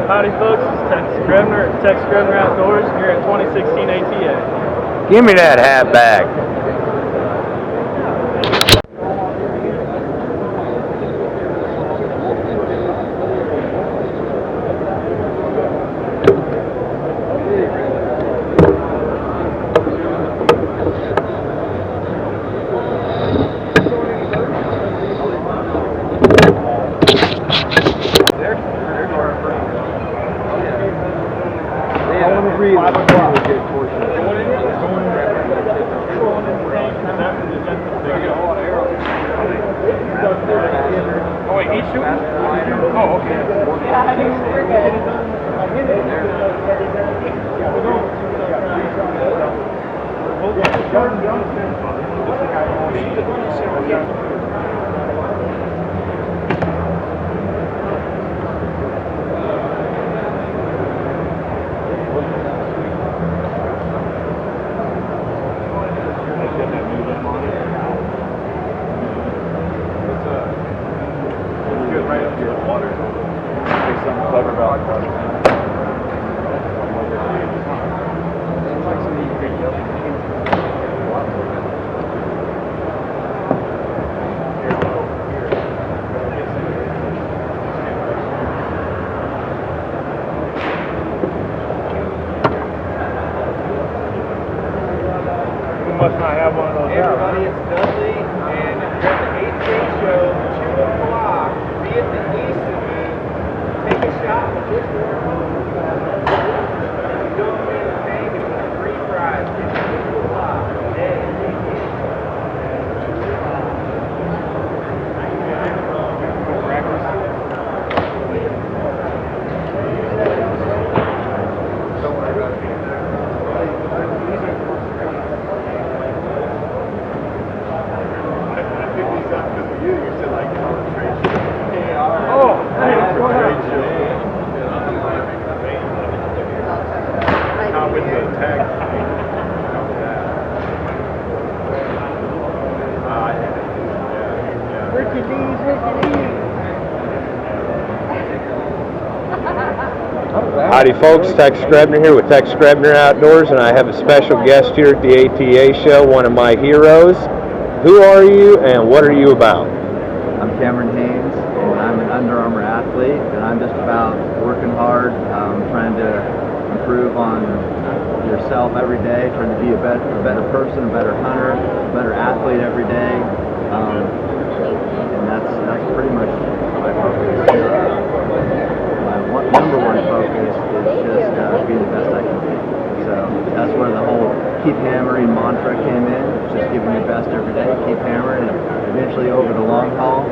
Howdy folks, it's Tex Grebner at Tex Grebner Outdoors here at 2016 ATA. Give me that hat back. Oh wait, he's shooting? Oh, okay. Yeah, I think we're good. Must not have one of those. Hey everybody, it's Dudley, and you're at the ATA show, 2 o'clock. Be at the East event. Take a shot with this one. If you don't win the tank, it's a free prize. It's 2 o'clock today. Don't worry about it. Howdy folks, Tex Grebner here with Tex Grebner Outdoors, and I have a special guest here at the ATA show, one of my heroes. Who are you and what are you about? I'm Cameron Haynes, and I'm an Under Armour athlete, and I'm just about working hard, trying to improve on yourself every day, trying to be a better person, a better hunter, a better athlete every day, and that's pretty much my focus. My number one focus is just being the best I can be. So that's where the whole keep hammering mantra came in. It's just giving your best every day, keep hammering, and eventually over the long haul,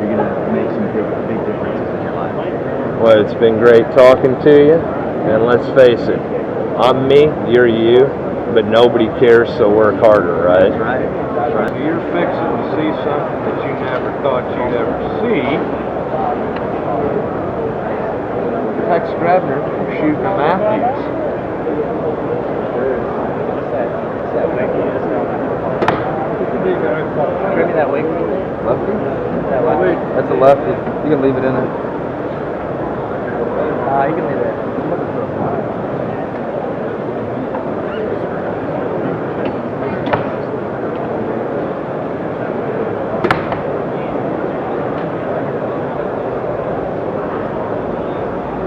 you're going to make some big differences in your life. Well, it's been great talking to you, and let's face it, I'm me, you're you, but nobody cares, so work harder, right? That's right. That's right. You're fixing to see something that you never thought you'd ever see. Tex Grebner shooting a Matthews. Give me that wing. Lefty? That lefty. That's a lefty. You can leave it in there. You can leave it.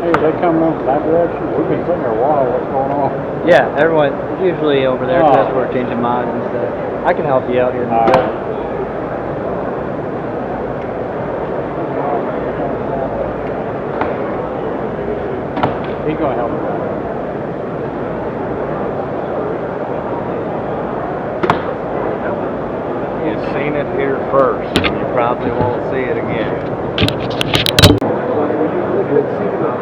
Hey, they coming in that direction? We've been sitting there a while. What's going on? Yeah, everyone usually over there because we're changing mods and stuff. I can help you out here in a bit. He's going to help us out. You've seen it here first. You probably won't see it again.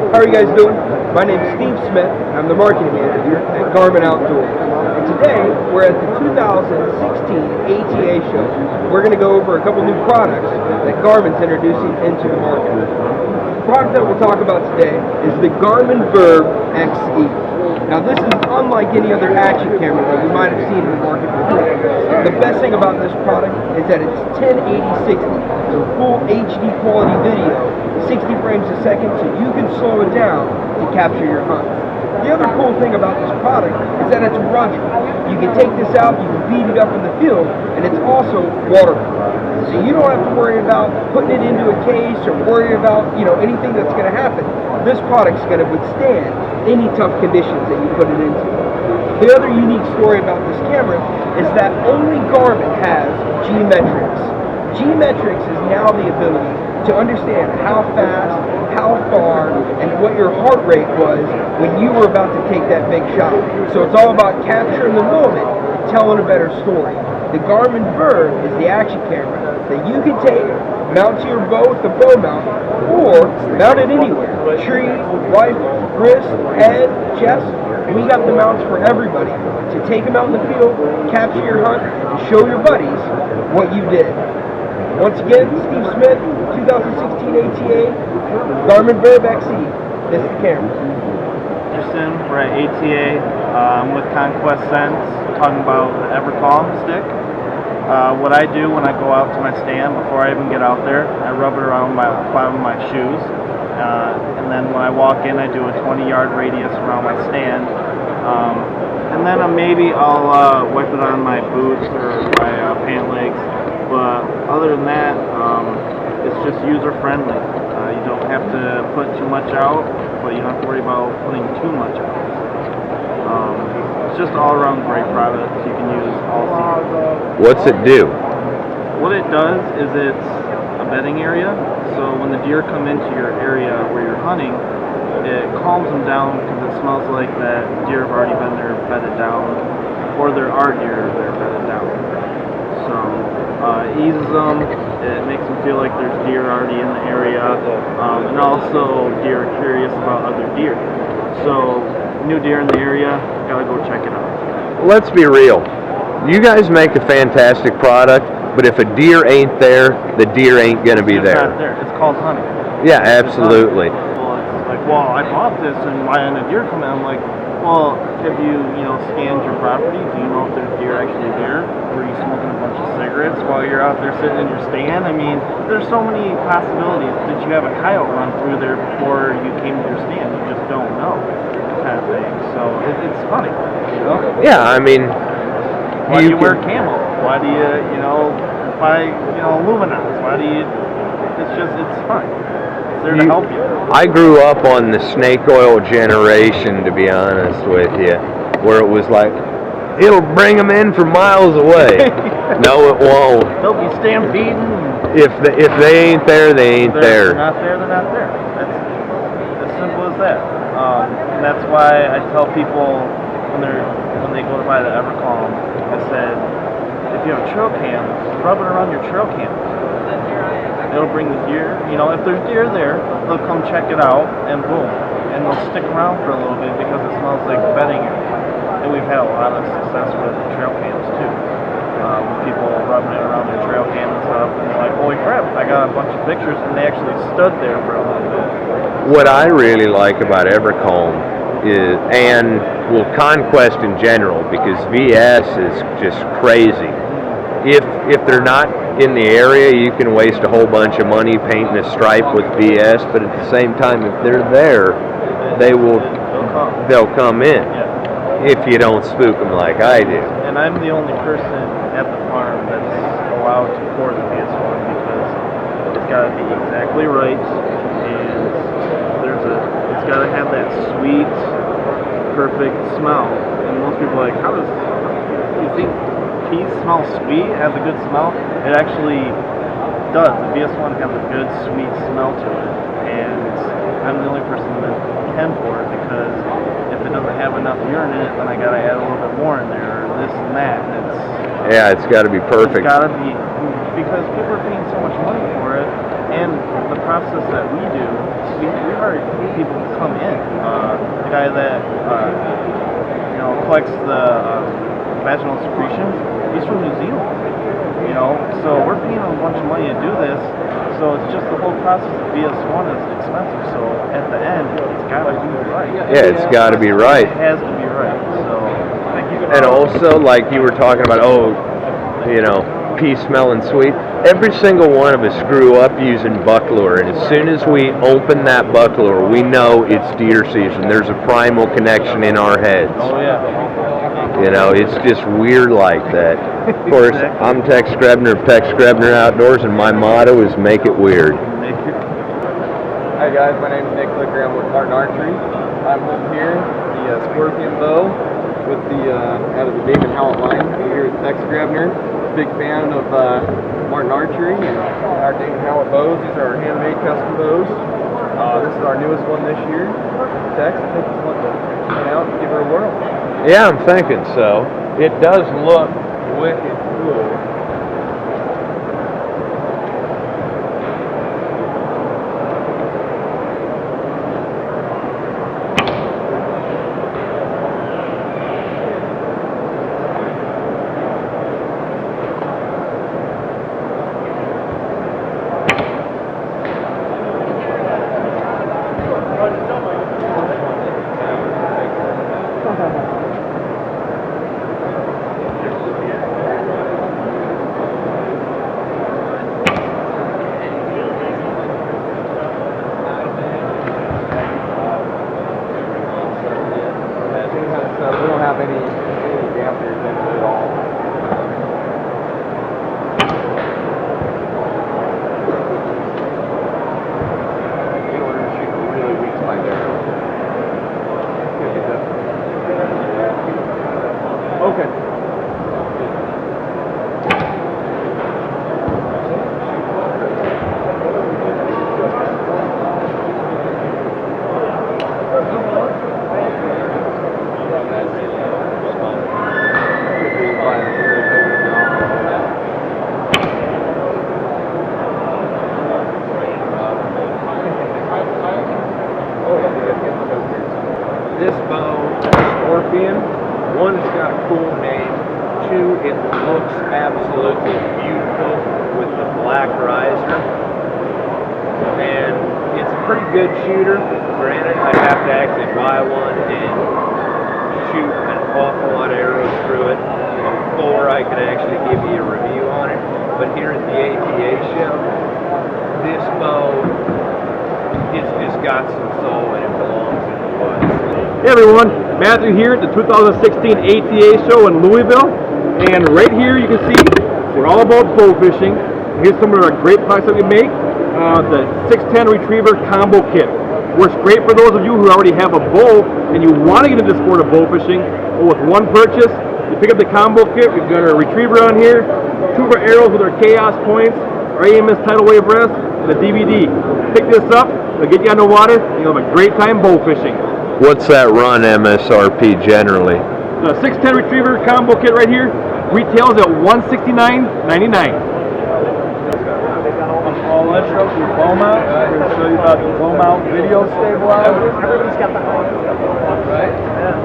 How are you guys doing? My name is Steve Smith. I'm the marketing manager at Garmin Outdoors. And today, we're at the 2016 ATA show. We're going to go over a couple new products that Garmin's introducing into the market. The product that we'll talk about today is the Garmin Verb XE. Now this is unlike any other action camera that you might have seen in the market before. The best thing about this product is that it's 1080/60, so full HD quality video, 60 frames a second, so you can slow it down to capture your hunts. The other cool thing about this product is that it's rugged. You can take this out, you can beat it up in the field, and it's also waterproof. So you don't have to worry about putting it into a case or worry about, anything that's going to happen. This product's going to withstand any tough conditions that you put it into. The other unique story about this camera is that only Garmin has G-Metrics. G-Metrics is now the ability to understand how fast, how far, and what your heart rate was when you were about to take that big shot. So it's all about capturing the moment, telling a better story. The Garmin Bird is the action camera that you can take, mount to your bow with the bow mount, or mount it anywhere. Tree, rifle, wrist, head, chest. We got the mounts for everybody to take them out in the field, capture your hunt, and show your buddies what you did. Once again, Steve Smith, 2016 ATA, Garmin Verb XE. This is the camera. Anderson, we're at ATA. I'm with Conquest Scent, talking about the Evercalm stick. What I do when I go out to my stand, before I even get out there, I rub it around my bottom of my shoes. And then when I walk in, I do a 20-yard radius around my stand. And then maybe I'll wipe it on my boots or my pant legs. But other than that, it's just user-friendly. You don't have to put too much out, but you don't have to worry about putting too much out. It's just all-around great product you can use all season. What's it do? What it does is it's a bedding area, so when the deer come into your area where you're hunting, it calms them down because it smells like that deer have already been there bedded down, or there are deer there bedded down. So it eases them, it makes them feel like there's deer already in the area, and also deer are curious about other deer. So new deer in the area, gotta go check it out. Let's be real. You guys make a fantastic product, but if a deer ain't there, the deer ain't gonna be It's there. not there. It's called hunting. Yeah, absolutely. Well, it's like, well, I bought this and why didn't a deer come in? I'm like, well, have you, scanned your property? Do you know if there's deer actually there? Were you smoking a bunch of cigarettes while you're out there sitting in your stand? I mean, there's so many possibilities. Did you have a coyote run through there before you came to your stand? You just don't know, kind of thing. So it's funny, Yeah, I mean, why do you wear camo? Why do you, buy, luminance? Why do you, it's fun. It's there to help you. I grew up on the snake oil generation, to be honest with you, where it was like, it'll bring them in from miles away. No, it won't. They'll be stampeding. If they ain't there, they ain't there. They're not there, they're not there. That's as simple as that. And that's why I tell people when they go to buy the Evercalm, I said, if you have a trail cam, rub it around your trail cam. It'll bring the deer. If there's deer there, they'll come check it out, and boom. And they'll stick around for a little bit because it smells like bedding area. And we've had a lot of success with trail cams too. With people rubbing it around their trail cam and stuff, and they're like, holy crap, I got a bunch of pictures, and they actually stood there for a little bit. What I really like about Evercalm is, and Conquest in general, because VS is just crazy. If they're not in the area, you can waste a whole bunch of money painting a stripe with VS, but at the same time, if they're there, they'll come in. Yeah. If you don't spook them like I do. And I'm the only person at the farm that's allowed to pour the VS1 because it's got to be exactly right, and it's got to have that sweet, perfect smell. And most people are like, how does you think peas smell sweet? Has a good smell? It actually does. The VS1 has a good sweet smell to it, and I'm the only person that can pour it because if it doesn't have enough urine in it, then I gotta add a little bit more in there, or this and that. And it's got to be perfect. It's gotta be, because people are paying so much money for it, and the process that we do, we already people come in. The guy that collects the vaginal secretions, he's from New Zealand. So we're paying him a bunch of money to do this. So it's just the whole process of VS1 is expensive. So at the end, it's got to be right. Yeah, it's got to be right. It has to be right. So and also, like you were talking about, pea smelling sweet. every single one of us grew up using buck lure, and as soon as we open that buck lure, we know it's deer season. There's a primal connection in our heads. Oh yeah. You know, it's just weird like that. Of course, I'm Tex Grebner of Tex Grebner Outdoors, and my motto is make it weird. Hi guys, my name is Nick Clicker. I'm with Archery. I'm holding here the Scorpion bow with the out of the David Howlett line. I'm here with Tex Grebner. Big fan of Martin Archery and our David Howlett bows. These are our handmade custom bows. This is our newest one this year. Tex, I think you want to come out and give her a whirl. Yeah, I'm thinking so. It does look wicked cool. We don't have any dampers in it at all. In order to shoot a really weak spine arrow. Okay. This bow, Scorpion, one, it's got a cool name. Two, it looks absolutely beautiful with the black riser. And it's a pretty good shooter. Granted, I have to actually buy one and shoot an awful lot of arrows through it before I can actually give you a review on it. But here at the ATA show, this bow, it's just got some soul and it belongs in the woods. Hey everyone, Matthew here at the 2016 ATA show in Louisville, and right here you can see we're all about bow fishing. Here's some of our great products that we make. The 610 Retriever Combo Kit works great for those of you who already have a bow and you want to get into the sport of bow fishing. Well, with one purchase, you pick up the Combo Kit. We've got our Retriever on here, two of our arrows with our Chaos points, our AMS Tidal Wave rest, and a DVD. Pick this up, it'll get you on the water, and you'll have a great time bow fishing. What's that run MSRP generally? The 610 Retriever Combo Kit right here retails at $169.99. Paul Lynchrow from Bow Mount. I'm going to show you about the Bow Mount video stabilizer. Right? Yeah.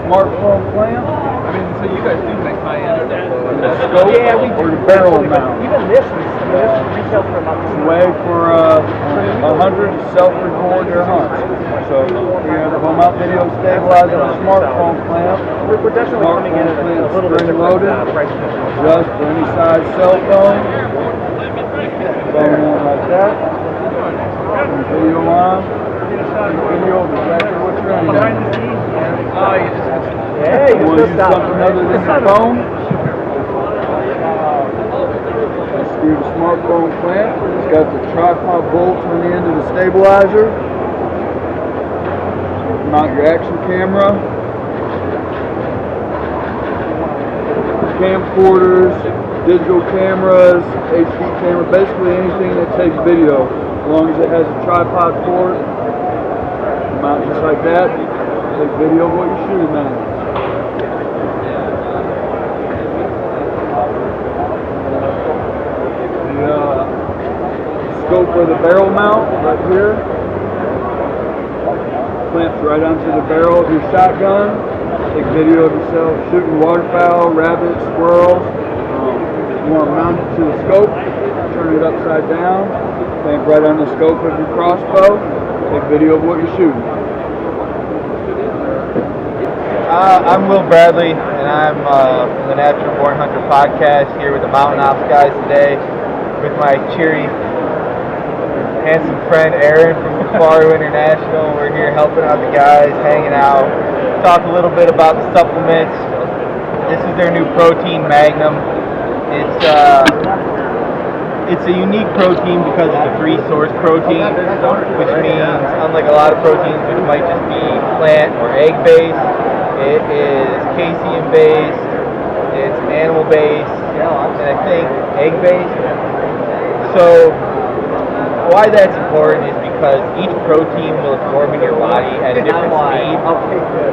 Smartphone clamp. I mean, so you guys do make high-end stuff. The scope or the barrel mount. Even this retails for about Way for 100 self-record your hunts. So we have the Bow Mount video stabilizer, a smartphone clamp. We're definitely coming in at a little bit different price point. Just for any size cell phone. Phone on like that. Video on. Video of exactly what you're on. Oh, you just You want to use something other than your phone? Screw the smartphone clamp. It's got the tripod bolt on the end of the stabilizer. Mount your action camera. Camcorders, digital cameras, HD camera, basically anything that takes video, as long as it has a tripod port. Mount just like that. Take video of what you're shooting at. The scope for the barrel mount right here. Clamps right onto the barrel of your shotgun. Take video of yourself shooting waterfowl, rabbits, squirrels. You want to mount it to the scope, turn it upside down, clamp right on the scope of your crossbow, take video of what you're shooting. I'm Will Bradley, and I'm from the Natural Born Hunter podcast here with the Mountain Ops guys today. with my cheery, handsome friend Aaron from Faro International. We're here helping out the guys, hanging out, talk a little bit about the supplements. This is their new protein Magnum. It's a unique protein because it's a three-source protein, which means, unlike a lot of proteins which might just be plant or egg-based, it is casein-based, it's animal-based, and I think egg-based. So why that's important is because each protein will absorb in your body at a different speed.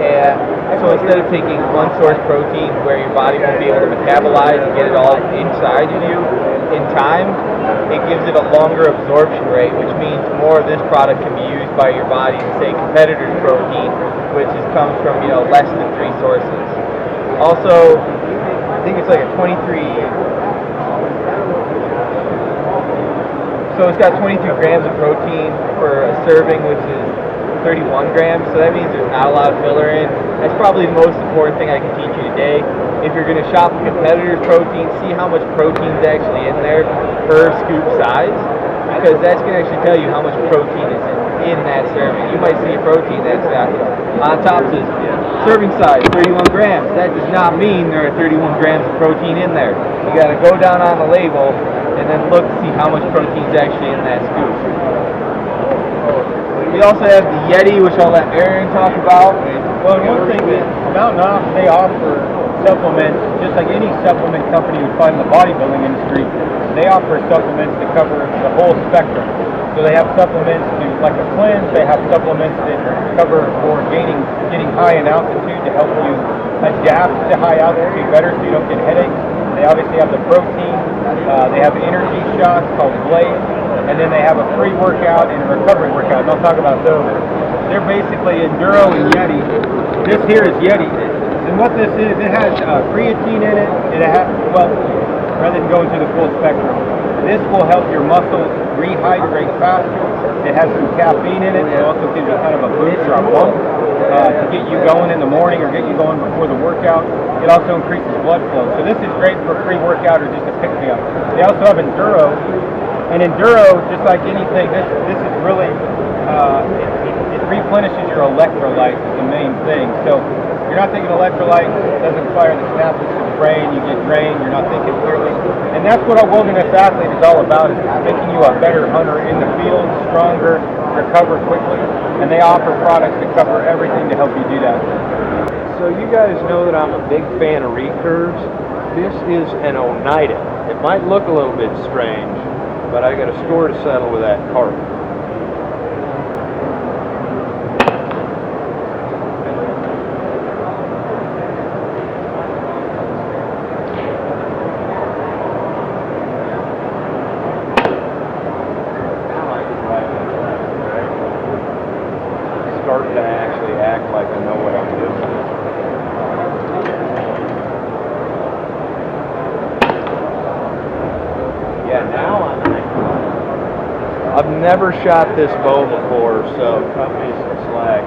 And so instead of taking one source protein where your body won't be able to metabolize and get it all inside of you in time, it gives it a longer absorption rate, which means more of this product can be used by your body than, say, competitor's protein, which comes from less than 3 sources. Also, I think it's like a 23. So it's got 22 grams of protein for a serving, which is 31 grams. So that means there's not a lot of filler in. That's probably the most important thing I can teach you today. If you're going to shop a competitor's protein, see how much protein is actually in there per scoop size, because that's going to actually tell you how much protein is in that serving. You might see a protein that's got on top says serving size 31 grams. That does not mean there are 31 grams of protein in there. You got to go down on the label and then look to see how much protein is actually in that scoop. We also have the Yeti, which I'll let Aaron talk about. Well, one thing that Mountain Off, they offer supplements, just like any supplement company you find in the bodybuilding industry. They offer supplements to cover the whole spectrum. So they have supplements to, like a cleanse, they have supplements that cover for getting high in altitude to help you adapt to high altitude better so you don't get headaches. They obviously have the protein, they have energy shots called Blaze, and then they have a pre-workout and a recovery workout. And I'll talk about those. They're basically Enduro and Yeti. This here is Yeti. And what this is, it has creatine in it. It has, well, rather than going to the full spectrum, this will help your muscles rehydrate faster. It has some caffeine in it. It also gives you kind of a boost or a bump to get you going in the morning or get you going before the workout. It also increases blood flow. So this is great for a pre-workout or just a pick-me-up. They also have Enduro. And Enduro, just like anything, this is really, it replenishes your electrolytes is the main thing. So you're not taking electrolytes, it doesn't fire the synapses to the brain, you get drained, you're not thinking clearly. And that's what a wilderness athlete is all about, is making you a better hunter in the field, stronger, recover quickly. And they offer products to cover everything to help you do that. So you guys know that I'm a big fan of recurves. This is an Oneida. It might look a little bit strange, but I got a score to settle with that cart. Starting to actually act like I know what I'm doing. Yeah, now I've never shot this bow before, so cut me some slack.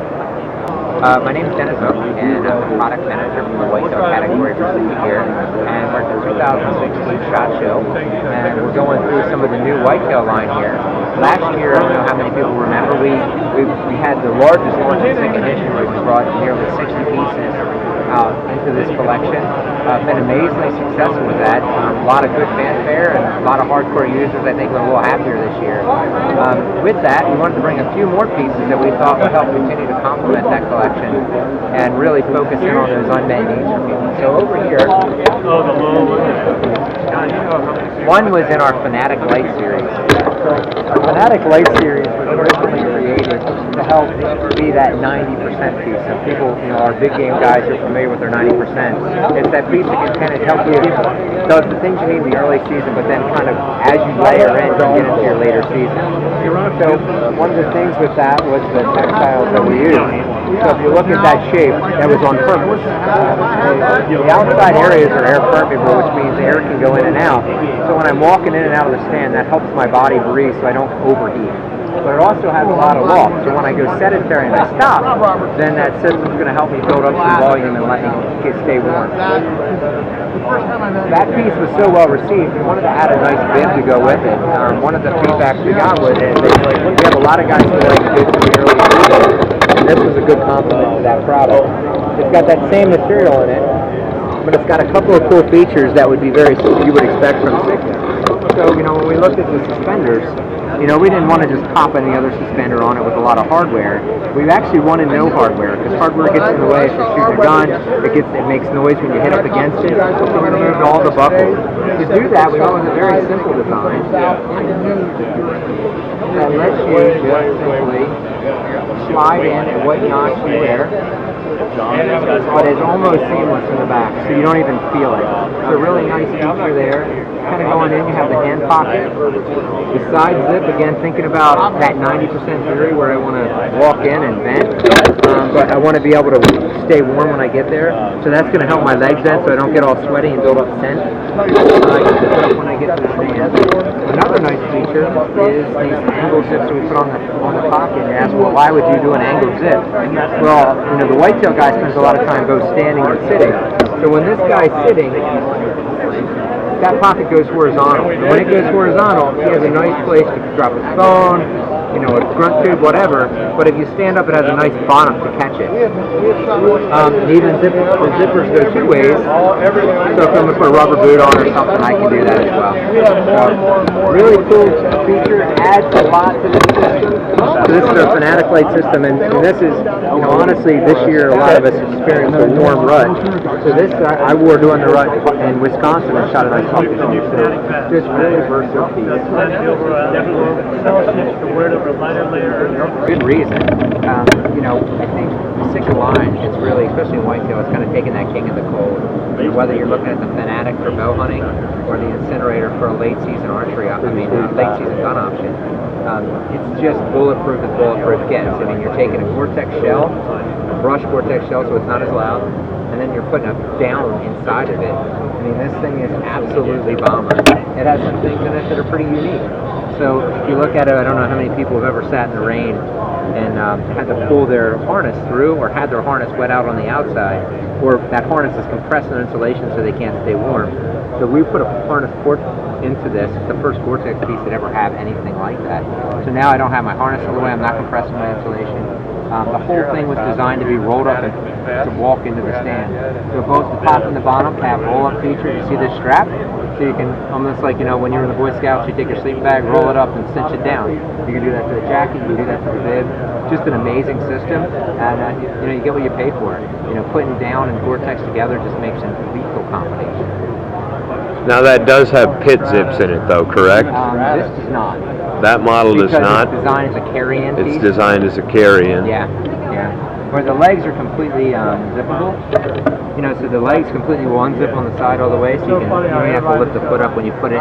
My name is Dennis Oak, and I'm the product manager for the whitetail category for Sitka Gear, and we're at the 2016 SHOT Show, and we're going through some of the new whitetail line here. Last year, I don't know how many people remember, we had the largest launch in Sitka history. We brought nearly 60 pieces out into this collection. Been amazingly successful with that. A lot of good fanfare and a lot of hardcore users. I think we're a little happier this year. With that, we wanted to bring a few more pieces that we thought would help continue to complement that collection and really focus in on those unmet needs for people. So over here, one was in our Fanatic Light series. Our Fanatic Light series was originally created to help be that 90% piece. So people, our big game guys are familiar with their 90%. It's that piece that can kind of help you, does the things you need in the early season, but then kind of as you layer in, you get into your later season. So one of the things with that was the textiles that we used. So if you look at that shape, that was on purpose. The outside areas are air permeable, which means air can go in and out. So when I'm walking in and out of the stand, that helps my body breathe so I don't overheat. but it also has a lot of loft. So when I go sedentary and I stop, then that system's going to help me build up some volume and let me stay warm. That piece was so well received, we wanted to add a nice bib to go with it. One of the feedbacks we got was that we have a lot of guys who like bibs in the early season, and this was a good compliment to that product. It's got that same material in it, but it's got a couple of cool features that would be you would expect from Sitka. So, when we looked at the suspenders, we didn't want to just pop any other suspender on it with a lot of hardware. We actually wanted no hardware, because hardware gets in the way if you're shooting a gun. It makes noise when you hit up against it. So we removed all the buckles. To do that, we went with a very simple design that lets you just simply slide in at what notch you wear, but it's almost seamless in the back, so you don't even feel it. It's a really nice feature there. Kind of going in, you have the hand pocket. The side zip, again, thinking about that 90% theory where I want to walk in and vent, but I want to be able to stay warm when I get there. So that's going to help my legs vent so I don't get all sweaty and build up scent. I can zip it up when I get to the stand. Another nice feature is these angle zips that we put on the pocket. And you ask, well, why would you do an angled zip? Well, the whitetail guy spends a lot of time both standing and sitting. So when this guy's sitting, that pocket goes horizontal. And when it goes horizontal, he has a nice place to drop his phone, a grunt tube, whatever. But if you stand up, it has a nice bottom to catch it. Even the zippers go two ways. So if I'm going to put a rubber boot on or something, I can do that as well. So, really cool feature, adds a lot to the system. So this is our Fanatic Light system, and this is, honestly, this year a lot of us experienced a warm rut. So this I wore during the rut in Wisconsin and shot a nice pumpkin. So just really versatile piece. Good reason. I think the Sitka line, it's really, especially in whitetail, it's kind of taking that king of the cold. Whether you're looking at the Fanatic for bow hunting or the Incinerator for a late season late season gun option, it's just bulletproof as bulletproof gets. You're taking a Gore-Tex shell, a brushed Gore-Tex shell, so it's not as loud, and then you're putting a down inside of it. This thing is absolutely bomber. It has some things in it that are pretty unique. So if you look at it, I don't know how many people have ever sat in the rain and had to pull their harness through, or had their harness wet out on the outside, or that harness is compressed in insulation so they can't stay warm. So we put a harness port into this. It's the first Gore-Tex piece that ever had anything like that. So now I don't have my harness in the way, I'm not compressing my insulation. The whole thing was designed to be rolled up and to walk into the stand. So both the top and the bottom have roll-up features. You see this strap? So you can, almost like, when you're in the Boy Scouts, you take your sleeping bag, roll it up, and cinch it down. You can do that to the jacket, you can do that to the bib. Just an amazing system, and you get what you pay for it. Putting down and Gore-Tex together just makes a lethal combination. Now that does have pit zips in it, though, correct? This does not. That model does not. It's designed as a carry-in piece. It's designed as a carry-in. Yeah. Where the legs are completely zippable. So the legs completely will unzip on the side all the way, so you don't have to lift the foot up when you put it,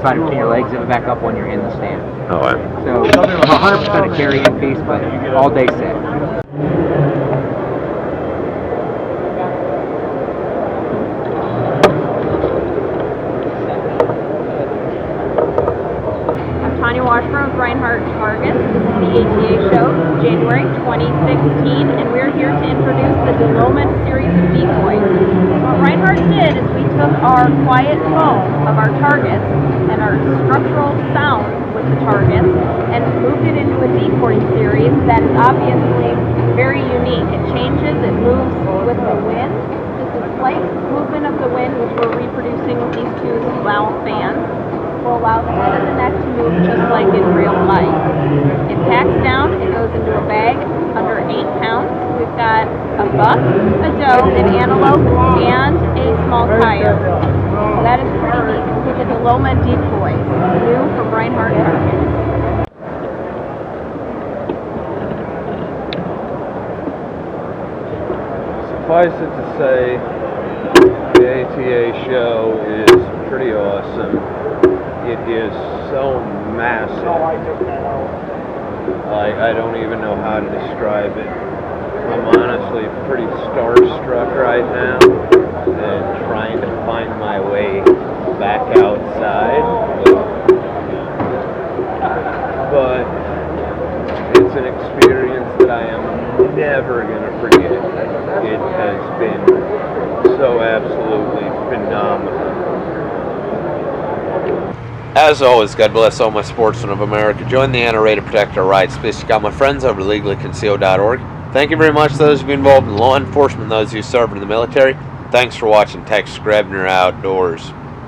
slide it between your legs, zip it back up when you're in the stand. Oh, wow. So 100% a carry-in piece, but all day safe. Washburn with Reinhardt Targets. This is the ATA show, January 2016, and we're here to introduce the Deloma series of decoys. What Reinhardt did is we took our quiet tone of our targets and our structural sound with the targets and moved it into a decoy series that is obviously very unique. It changes, it moves with the wind. Just a slight movement of the wind, which we're reproducing with these two loud fans, will allow the head and the neck to move just like in real life. It packs down, it goes into a bag under 8 pounds. We've got a buck, a doe, an antelope, and a small coyote. So that is pretty neat with the Deloma decoys, new from Reinhardt Targets. Suffice it to say, the ATA show is pretty awesome. It is so massive. I don't even know how to describe it. I'm honestly pretty starstruck right now and trying to find my way back outside. But an experience that I am never going to forget. It has been so absolutely phenomenal. As always, God bless all my sportsmen of America. Join the NRA to protect our rights. Please check out my friends over at legallyconcealed.org. Thank you very much to those of you involved in law enforcement and those who served in the military. Thanks for watching Tex Grebner Outdoors.